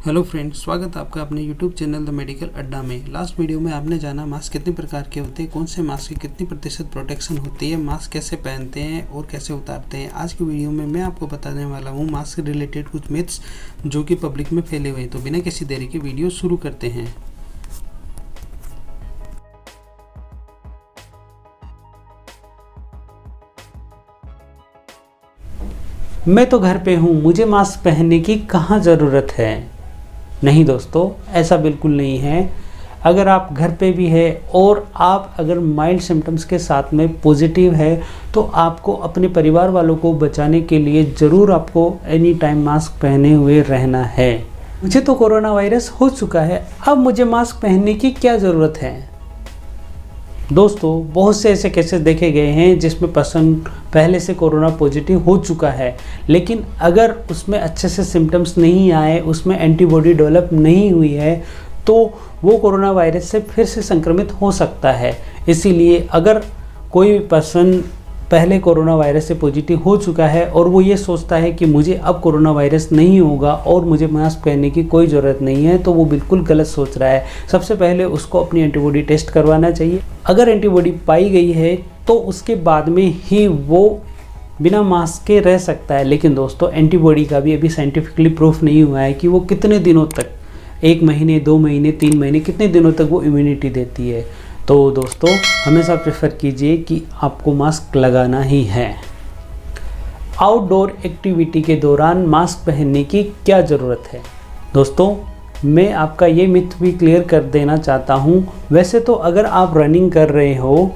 Hello friends, स्वागत है आपका अपने यूट्यूब चैनल द मेडिकल अड्डा में। लास्ट वीडियो में आपने जाना मास्क कितने प्रकार के होते हैं, कौन से मास्क की कितनी प्रतिशत प्रोटेक्शन होती है, मास्क कैसे पहनते हैं और कैसे उतारते हैं। आज की वीडियो में मैं आपको बताने वाला हूँ मास्क से रिलेटेड कुछ मिथ्स जो कि पब्लिक में फैले हुए हैं। तो बिना किसी देरी के वीडियो शुरू करते हैं। मैं तो घर पे हूँ, मुझे मास्क पहनने की कहाँ ज़रूरत है। नहीं दोस्तों, ऐसा बिल्कुल नहीं है। अगर आप घर पे भी है और आप अगर माइल्ड सिम्टम्स के साथ में पॉजिटिव है तो आपको अपने परिवार वालों को बचाने के लिए ज़रूर आपको एनी टाइम मास्क पहने हुए रहना है। मुझे तो कोरोना वायरस हो चुका है, अब मुझे मास्क पहनने की क्या ज़रूरत है। दोस्तों, बहुत से ऐसे केसेस देखे गए हैं जिसमें पर्सन पहले से कोरोना पॉजिटिव हो चुका है, लेकिन अगर उसमें अच्छे से सिम्टम्स नहीं आए, उसमें एंटीबॉडी डेवलप नहीं हुई है तो वो कोरोना वायरस से फिर से संक्रमित हो सकता है। इसीलिए अगर कोई पर्सन पहले कोरोना वायरस से पॉजिटिव हो चुका है और वो ये सोचता है कि मुझे अब कोरोना वायरस नहीं होगा और मुझे मास्क पहनने की कोई ज़रूरत नहीं है, तो वो बिल्कुल गलत सोच रहा है। सबसे पहले उसको अपनी एंटीबॉडी टेस्ट करवाना चाहिए। अगर एंटीबॉडी पाई गई है तो उसके बाद में ही वो बिना मास्क के रह सकता है। लेकिन दोस्तों, एंटीबॉडी का भी अभी साइंटिफिकली प्रूफ नहीं हुआ है कि वो कितने दिनों तक, 1 महीने, 2 महीने, 3 महीने, कितने दिनों तक वो इम्यूनिटी देती है। तो दोस्तों, हमेशा प्रेफर कीजिए कि आपको मास्क लगाना ही है। आउटडोर एक्टिविटी के दौरान मास्क पहनने की क्या ज़रूरत है। दोस्तों, मैं आपका ये मिथ भी क्लियर कर देना चाहता हूँ। वैसे तो अगर आप रनिंग कर रहे हो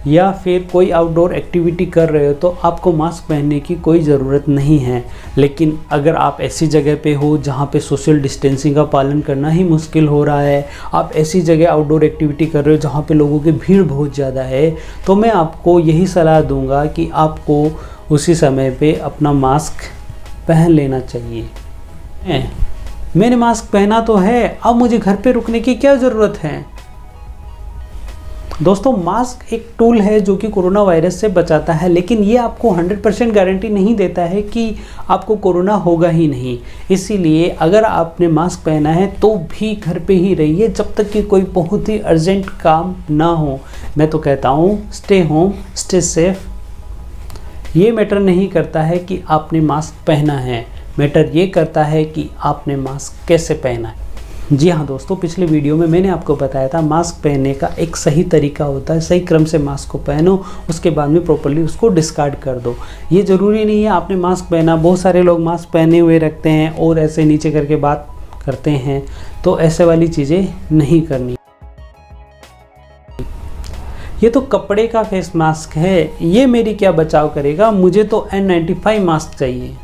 या फिर कोई आउटडोर एक्टिविटी कर रहे हो तो आपको मास्क पहनने की कोई ज़रूरत नहीं है। लेकिन अगर आप ऐसी जगह पे हो जहाँ पे सोशल डिस्टेंसिंग का पालन करना ही मुश्किल हो रहा है, आप ऐसी जगह आउटडोर एक्टिविटी कर रहे हो जहाँ पे लोगों की भीड़ बहुत ज़्यादा है, तो मैं आपको यही सलाह दूंगा कि आपको उसी समय पे अपना मास्क पहन लेना चाहिए। मैंने मास्क पहना तो है, अब मुझे घर पे रुकने की क्या ज़रूरत है। दोस्तों, मास्क एक टूल है जो कि कोरोना वायरस से बचाता है, लेकिन ये आपको 100% गारंटी नहीं देता है कि आपको कोरोना होगा ही नहीं। इसीलिए अगर आपने मास्क पहना है तो भी घर पे ही रहिए जब तक कि कोई बहुत ही अर्जेंट काम ना हो। मैं तो कहता हूँ स्टे होम, स्टे सेफ। ये मैटर नहीं करता है कि आपने मास्क पहना है, मैटर ये करता है कि आपने मास्क कैसे पहना है। जी हाँ दोस्तों, पिछले वीडियो में मैंने आपको बताया था मास्क पहनने का एक सही तरीका होता है। सही क्रम से मास्क को पहनो, उसके बाद में प्रॉपर्ली उसको डिस्कार्ड कर दो। ये ज़रूरी नहीं है आपने मास्क पहना। बहुत सारे लोग मास्क पहने हुए रखते हैं और ऐसे नीचे करके बात करते हैं, तो ऐसे वाली चीज़ें नहीं करनी। ये तो कपड़े का फेस मास्क है, ये मेरी क्या बचाव करेगा, मुझे तो N95 मास्क चाहिए।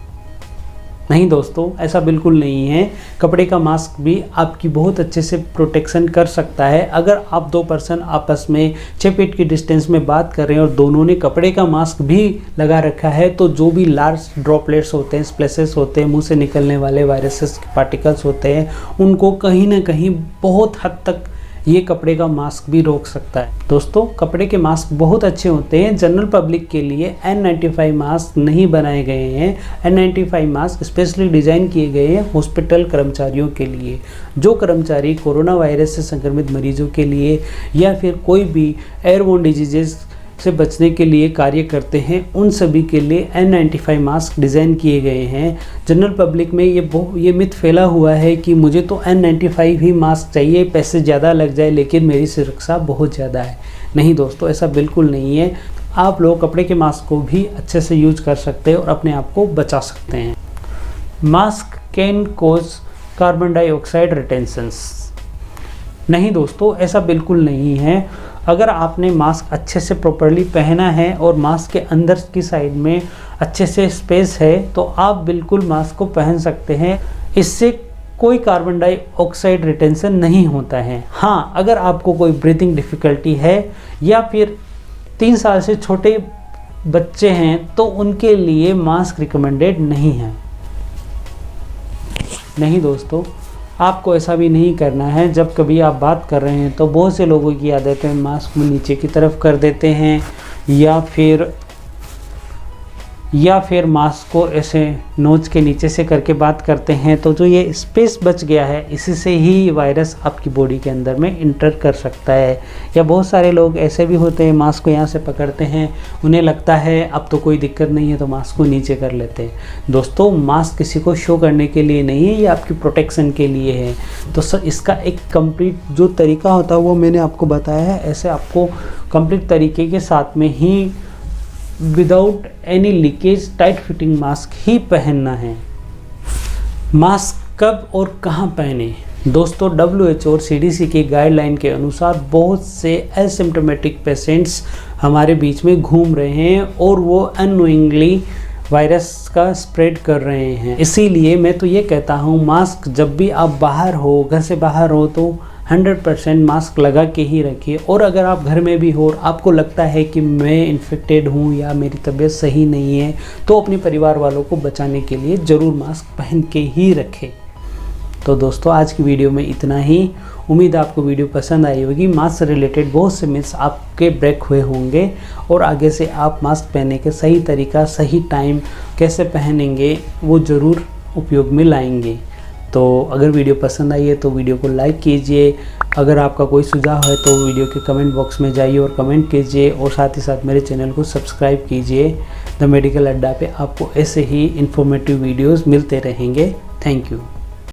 नहीं दोस्तों, ऐसा बिल्कुल नहीं है। कपड़े का मास्क भी आपकी बहुत अच्छे से प्रोटेक्शन कर सकता है। अगर आप 2 पर्सन आपस में 6 फीट की डिस्टेंस में बात कर रहे हैं और दोनों ने कपड़े का मास्क भी लगा रखा है, तो जो भी लार्ज ड्रॉपलेट्स होते हैं, स्प्लैशेस होते हैं, मुंह से निकलने वाले वायरसेस के पार्टिकल्स होते हैं, उनको कहीं ना कहीं बहुत हद तक ये कपड़े का मास्क भी रोक सकता है। दोस्तों, कपड़े के मास्क बहुत अच्छे होते हैं। जनरल पब्लिक के लिए N95 मास्क नहीं बनाए गए हैं। N95 मास्क स्पेशली डिज़ाइन किए गए हैं हॉस्पिटल कर्मचारियों के लिए। जो कर्मचारी कोरोना वायरस से संक्रमित मरीजों के लिए या फिर कोई भी एयरबोर्न डिजीजेस से बचने के लिए कार्य करते हैं, उन सभी के लिए N95 मास्क डिज़ाइन किए गए हैं। जनरल पब्लिक में ये मिथ फैला हुआ है कि मुझे तो N95 ही मास्क चाहिए, पैसे ज़्यादा लग जाए लेकिन मेरी सुरक्षा बहुत ज़्यादा है। नहीं दोस्तों, ऐसा बिल्कुल नहीं है। आप लोग कपड़े के मास्क को भी अच्छे से यूज कर सकते हैं और अपने आप को बचा सकते हैं। Mask can cause carbon dioxide retentions. नहीं दोस्तों, ऐसा बिल्कुल नहीं है। अगर आपने मास्क अच्छे से प्रॉपर्ली पहना है और मास्क के अंदर की साइड में अच्छे से स्पेस है तो आप बिल्कुल मास्क को पहन सकते हैं। इससे कोई कार्बन डाइऑक्साइड रिटेंशन नहीं होता है। हाँ, अगर आपको कोई ब्रीथिंग डिफ़िकल्टी है या फिर 3 साल से छोटे बच्चे हैं तो उनके लिए मास्क रिकमेंडेड नहीं है। नहीं दोस्तों, आपको ऐसा भी नहीं करना है। जब कभी आप बात कर रहे हैं तो बहुत से लोगों की आदत है मास्क में नीचे की तरफ कर देते हैं या फिर या फिर मास्क को ऐसे नोज के नीचे से करके बात करते हैं तो जो ये स्पेस बच गया है इसी से ही वायरस आपकी बॉडी के अंदर में इंटर कर सकता है। या बहुत सारे लोग ऐसे भी होते हैं, मास्क को यहाँ से पकड़ते हैं, उन्हें लगता है अब तो कोई दिक्कत नहीं है तो मास्क को नीचे कर लेते हैं। दोस्तों, मास्क किसी को शो करने के लिए नहीं है, ये आपकी प्रोटेक्शन के लिए है। तो सर इसका एक कंप्लीट जो तरीका होता है वो मैंने आपको बताया है। ऐसे आपको कंप्लीट तरीके के साथ में ही without any leakage tight fitting mask ही पहनना है। मास्क कब और कहाँ पहने? दोस्तों, WHO और CDC की गाइडलाइन के अनुसार बहुत से एसिम्प्टोमेटिक पेशेंट्स हमारे बीच में घूम रहे हैं और वो अननोइंगली वायरस का स्प्रेड कर रहे हैं। इसीलिए मैं तो ये कहता हूँ, मास्क जब भी आप बाहर हो, घर से बाहर हो तो 100% मास्क लगा के ही रखिए। और अगर आप घर में भी हो और आपको लगता है कि मैं इन्फेक्टेड हूँ या मेरी तबीयत सही नहीं है तो अपने परिवार वालों को बचाने के लिए ज़रूर मास्क पहन के ही रखें। तो दोस्तों, आज की वीडियो में इतना ही। उम्मीद है आपको वीडियो पसंद आई होगी। मास्क से रिलेटेड बहुत से मिथ्स आपके ब्रेक हुए होंगे और आगे से आप मास्क पहनने के सही तरीका, सही टाइम कैसे पहनेंगे वो ज़रूर उपयोग में लाएंगे। तो अगर वीडियो पसंद आई है तो वीडियो को लाइक कीजिए। अगर आपका कोई सुझाव है तो वीडियो के कमेंट बॉक्स में जाइए और कमेंट कीजिए, और साथ ही साथ मेरे चैनल को सब्सक्राइब कीजिए। द मेडिकल अड्डा पे आपको ऐसे ही इन्फॉर्मेटिव वीडियोस मिलते रहेंगे। Thank you.